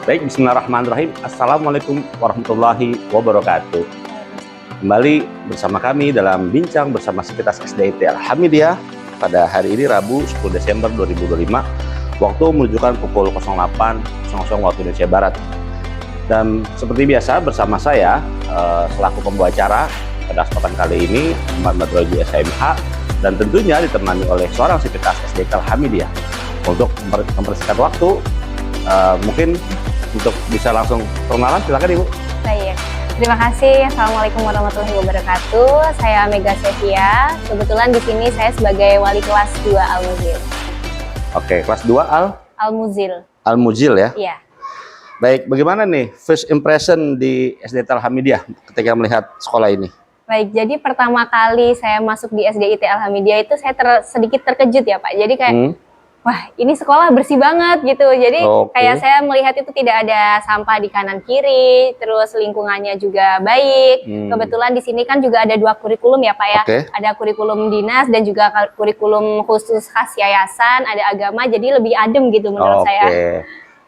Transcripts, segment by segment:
Baik, bismillahirrahmanirrahim. Assalamualaikum warahmatullahi wabarakatuh. Kembali bersama kami dalam Bincang bersama Sivitas SDIT Al-Hamidiyah pada hari ini Rabu 10 Desember 2025. Waktu menunjukkan pukul 08.00 waktu Indonesia Barat. Dan seperti biasa bersama saya selaku pembawa acara pada kesempatan kali ini Muhammad Badroji SMH, dan tentunya ditemani oleh seorang Sivitas SDIT Al-Hamidiyah. Untuk mempersingkat waktu, mungkin untuk bisa langsung perkenalan, silakan Ibu. Baik, terima kasih. Assalamualaikum warahmatullahi wabarakatuh. Saya Mega Sevia. Kebetulan di sini saya sebagai wali kelas 2 Al-Muzil. Oke, kelas 2 Al-Muzil. Al-Muzil ya. Iya. Baik, bagaimana nih first impression di SDIT Al-Hamidiyah ketika melihat sekolah ini? Baik, jadi pertama kali saya masuk di SDIT Al-Hamidiyah itu saya sedikit terkejut ya Pak. Jadi kayak wah, ini sekolah bersih banget gitu. Jadi kayak saya melihat itu tidak ada sampah di kanan kiri, terus lingkungannya juga baik. Kebetulan di sini kan juga ada 2 kurikulum ya Pak ya. Ada kurikulum dinas dan juga kurikulum khusus khas yayasan, ada agama, jadi lebih adem gitu menurut saya.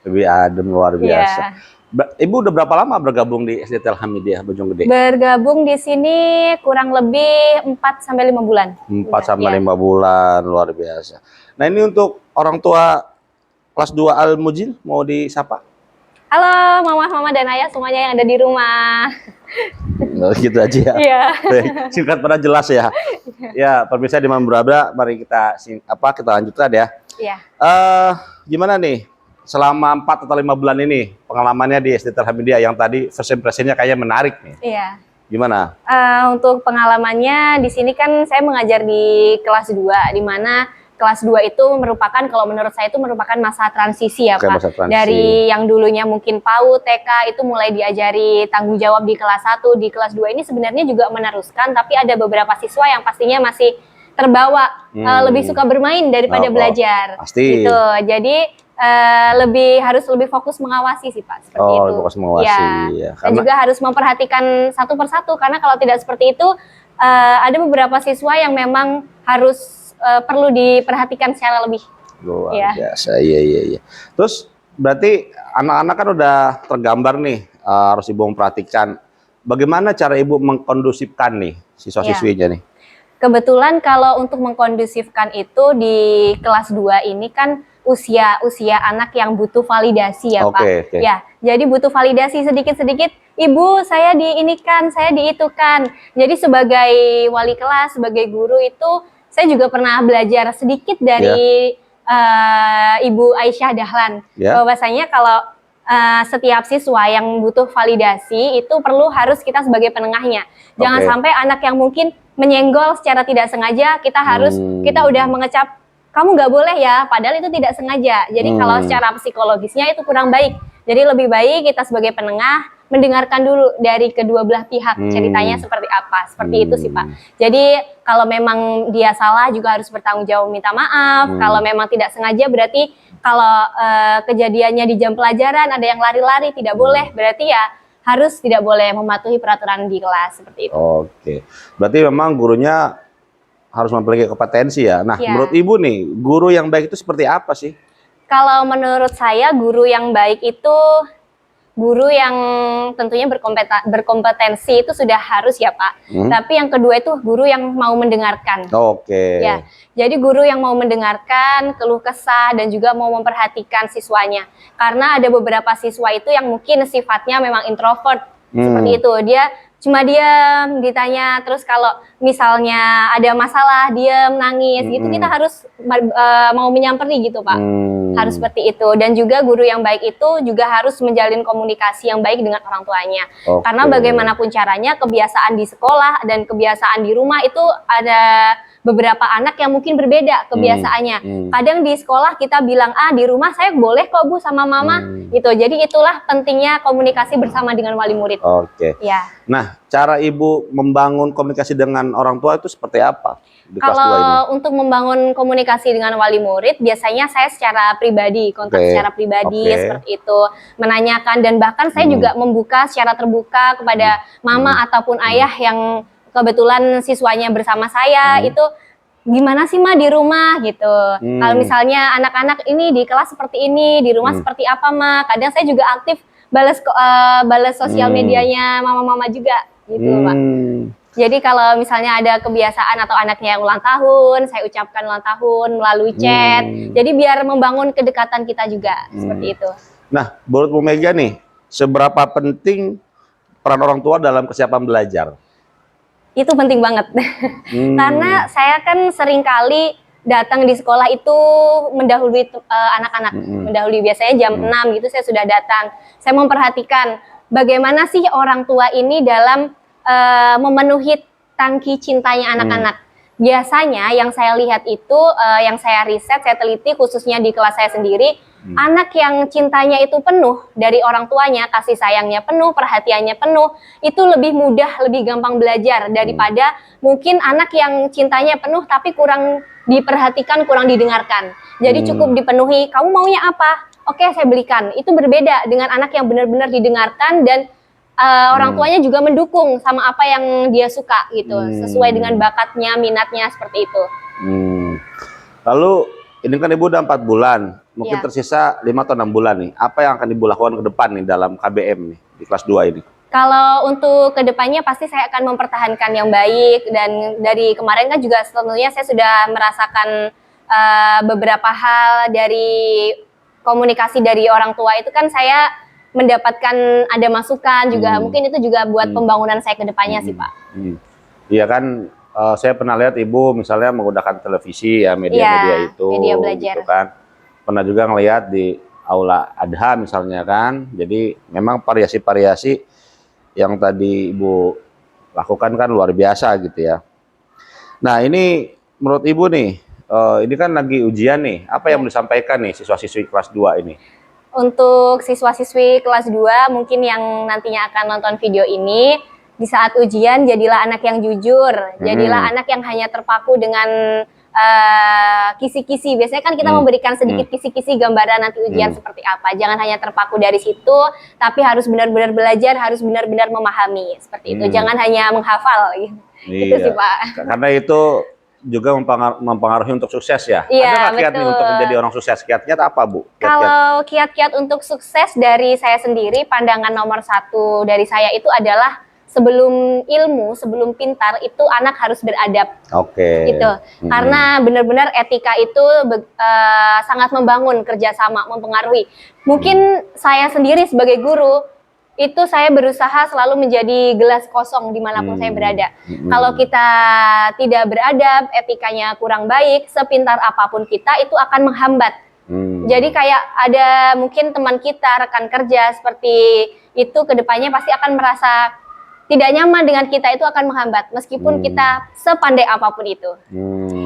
Lebih adem, luar biasa. Ibu udah berapa lama bergabung di SDIT Al-Hamidiyah Bojonggede? Bergabung di sini kurang lebih 4-5 bulan. 4-5 bulan, luar biasa. Nah, ini untuk orang tua kelas 2 Al-Muzil, mau disapa? Halo mama dan ayah semuanya yang ada di rumah. Gitu aja ya. Iya. Singkat pada jelas ya. Ya, pemirsa di mana berada, mari kita lanjutkan ya. Iya. Gimana nih selama 4 atau 5 bulan ini pengalamannya di SDIT Al-Hamidiyah yang tadi first impression-nya kayaknya menarik nih. Iya. Gimana? Untuk pengalamannya di sini kan saya mengajar di kelas 2, di mana kelas 2 itu merupakan, kalau menurut saya itu merupakan masa transisi ya Pak. Dari yang dulunya mungkin PAUD, TK itu mulai diajari tanggung jawab di kelas 1, di kelas 2 ini sebenarnya juga meneruskan, tapi ada beberapa siswa yang pastinya masih terbawa lebih suka bermain daripada belajar. Pasti. Gitu. Jadi harus lebih fokus mengawasi sih Pak, seperti itu. Fokus mengawasi. Ya. Dan juga harus memperhatikan satu persatu, karena kalau tidak seperti itu ada beberapa siswa yang memang harus perlu diperhatikan secara lebih. Luar biasa, iya. Terus berarti anak-anak kan udah tergambar nih, harus Ibu memperhatikan. Bagaimana cara Ibu mengkondusifkan nih siswa-siswinya nih? Kebetulan kalau untuk mengkondusifkan itu di kelas 2 ini kan usia anak yang butuh validasi ya Pak. Ya, jadi butuh validasi sedikit-sedikit. Ibu, saya diinikan, saya diitukan. Jadi sebagai wali kelas, sebagai guru itu saya juga pernah belajar sedikit dari Ibu Aisyah Dahlan. Bahwasanya kalau setiap siswa yang butuh validasi itu harus kita sebagai penengahnya. Jangan sampai anak yang mungkin menyenggol secara tidak sengaja, kita udah mengecap, kamu nggak boleh ya, padahal itu tidak sengaja. Jadi kalau secara psikologisnya itu kurang baik. Jadi lebih baik kita sebagai penengah mendengarkan dulu dari kedua belah pihak ceritanya seperti apa. Seperti itu sih Pak. Jadi kalau memang dia salah juga harus bertanggung jawab, minta maaf. Kalau memang tidak sengaja berarti kalau kejadiannya di jam pelajaran ada yang lari-lari tidak boleh. Berarti ya harus tidak boleh mematuhi peraturan di kelas seperti itu. Berarti memang gurunya harus memiliki kompetensi ya. Nah, menurut Ibu nih, guru yang baik itu seperti apa sih? Kalau menurut saya guru yang baik itu guru yang tentunya berkompetensi itu sudah harus ya Pak. Tapi yang kedua itu guru yang mau mendengarkan. Ya, jadi guru yang mau mendengarkan keluh kesah dan juga mau memperhatikan siswanya. Karena ada beberapa siswa itu yang mungkin sifatnya memang introvert seperti itu. Dia cuma diam, ditanya, terus kalau misalnya ada masalah diam, nangis gitu, kita harus mau menyamperi gitu Pak. Harus seperti itu. Dan juga guru yang baik itu juga harus menjalin komunikasi yang baik dengan orang tuanya. Karena bagaimanapun caranya kebiasaan di sekolah dan kebiasaan di rumah itu ada beberapa anak yang mungkin berbeda kebiasaannya. Kadang di sekolah kita bilang, di rumah saya boleh kok Bu sama mama gitu. Jadi itulah pentingnya komunikasi bersama dengan wali murid. Ya. Nah, cara Ibu membangun komunikasi dengan orang tua itu seperti apa di kelas 2 ini? Kalau untuk membangun komunikasi dengan wali murid, biasanya saya secara pribadi, kontak secara pribadi seperti itu, menanyakan, dan bahkan saya juga membuka secara terbuka kepada mama ataupun ayah yang kebetulan siswanya bersama saya itu gimana sih Ma di rumah gitu. Kalau misalnya anak-anak ini di kelas seperti ini, di rumah seperti apa Ma? Kadang saya juga aktif balas sosial medianya mama-mama juga gitu Pak. Jadi kalau misalnya ada kebiasaan atau anaknya yang ulang tahun, saya ucapkan ulang tahun melalui chat. Jadi biar membangun kedekatan kita juga seperti itu. Nah, menurut Bu Mega nih, seberapa penting peran orang tua dalam kesiapan belajar? Itu penting banget. Karena saya kan seringkali datang di sekolah itu mendahului anak-anak. Mendahului biasanya jam 6 gitu saya sudah datang. Saya memperhatikan bagaimana sih orang tua ini dalam memenuhi tangki cintanya anak-anak. Biasanya yang saya lihat itu, yang saya riset, saya teliti khususnya di kelas saya sendiri, anak yang cintanya itu penuh dari orang tuanya, kasih sayangnya penuh, perhatiannya penuh, itu lebih mudah, lebih gampang belajar daripada mungkin anak yang cintanya penuh tapi kurang diperhatikan, kurang didengarkan. Jadi cukup dipenuhi, kamu maunya apa? Oke, saya belikan. Itu berbeda dengan anak yang benar-benar didengarkan dan orang tuanya juga mendukung sama apa yang dia suka gitu, sesuai dengan bakatnya, minatnya seperti itu. Lalu ini kan Ibu udah 4 bulan, mungkin tersisa 5 atau 6 bulan nih. Apa yang akan Ibu lakukan ke depan nih dalam KBM nih di kelas 2 ini? Kalau untuk kedepannya pasti saya akan mempertahankan yang baik, dan dari kemarin kan juga tentunya saya sudah merasakan beberapa hal dari komunikasi dari orang tua itu kan saya mendapatkan ada masukan juga, mungkin itu juga buat pembangunan saya ke depannya sih Pak. Iya kan, saya pernah lihat Ibu misalnya menggunakan televisi ya, media-media itu, media belajar. Gitu kan. Pernah juga ngelihat di Aula Adha misalnya kan, jadi memang variasi-variasi yang tadi Ibu lakukan kan luar biasa gitu ya. Nah ini menurut Ibu nih, ini kan lagi ujian nih, apa yang mau disampaikan nih siswa-siswi kelas 2 ini? Untuk siswa-siswi kelas 2 mungkin yang nantinya akan nonton video ini, di saat ujian jadilah anak yang jujur, jadilah anak yang hanya terpaku dengan kisi-kisi. Biasanya kan kita memberikan sedikit kisi-kisi gambaran nanti ujian seperti apa. Jangan hanya terpaku dari situ, tapi harus benar-benar belajar, harus benar-benar memahami seperti itu. Jangan hanya menghafal gitu. Iya. Itu sih Pak. Karena itu juga mempengaruhi untuk sukses ya. Iya, ada nggak kiat nih untuk menjadi orang sukses? Kiat-kiat apa Bu? Kalau kiat-kiat untuk sukses dari saya sendiri, pandangan nomor 1 dari saya itu adalah sebelum ilmu, sebelum pintar itu anak harus beradab. Oke. Gitu. Karena benar-benar etika itu sangat membangun kerjasama, mempengaruhi. Mungkin saya sendiri sebagai guru itu saya berusaha selalu menjadi gelas kosong dimanapun saya berada. Kalau kita tidak beradab, etikanya kurang baik, sepintar apapun kita itu akan menghambat. Jadi kayak ada mungkin teman kita, rekan kerja seperti itu, kedepannya pasti akan merasa tidak nyaman dengan kita, itu akan menghambat meskipun kita sepandai apapun itu.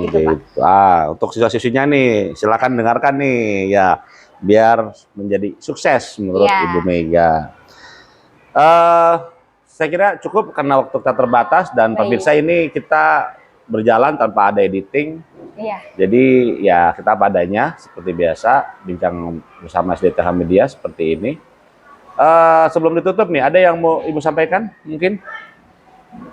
Gitu Pak. Untuk siswa-siswinya nih, silakan dengarkan nih ya, biar menjadi sukses menurut Ibu Mega. Saya kira cukup karena waktu kita terbatas dan pemirsa ini kita berjalan tanpa ada editing. Jadi ya kita apa adanya seperti biasa, bincang bersama SDT Hamidiah seperti ini. Sebelum ditutup nih, ada yang mau Ibu sampaikan mungkin?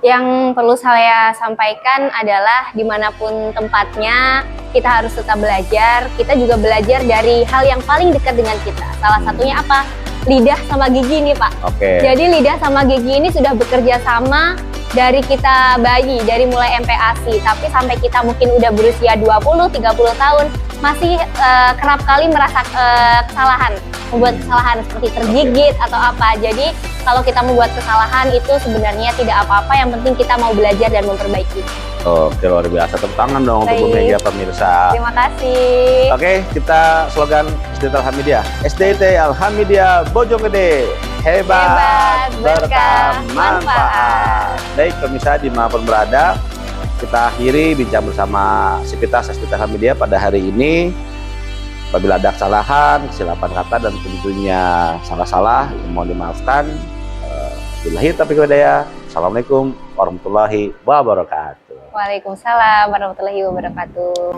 Yang perlu saya sampaikan adalah dimanapun tempatnya kita harus tetap belajar. Kita juga belajar dari hal yang paling dekat dengan kita. Salah satunya apa? Lidah sama gigi nih Pak. Jadi lidah sama gigi ini sudah bekerja sama dari kita bayi, dari mulai MPASI, tapi sampai kita mungkin udah berusia 20-30 tahun masih kerap kali merasa kesalahan, membuat kesalahan seperti tergigit atau apa. Jadi kalau kita membuat kesalahan itu sebenarnya tidak apa-apa, yang penting kita mau belajar dan memperbaiki. Oke, luar biasa. Tepuk tangan dong untuk Bu Mega pemirsa. Terima kasih. Oke, kita slogan SDT Al-Hamidiah. SDT Al-Hamidiah Bojonggede. Hebat, berkah, manfaat. Baik pemirsa dimanapun berada, kita akhiri bincang bersama Sivitas SDT Al-Hamidiah pada hari ini. Apabila ada kesalahan, kesilapan kata dan tentunya salah-salah, mohon dimaafkan. Billahi taufiq wal hidayah. Assalamualaikum warahmatullahi wabarakatuh. Waalaikumsalam warahmatullahi wabarakatuh.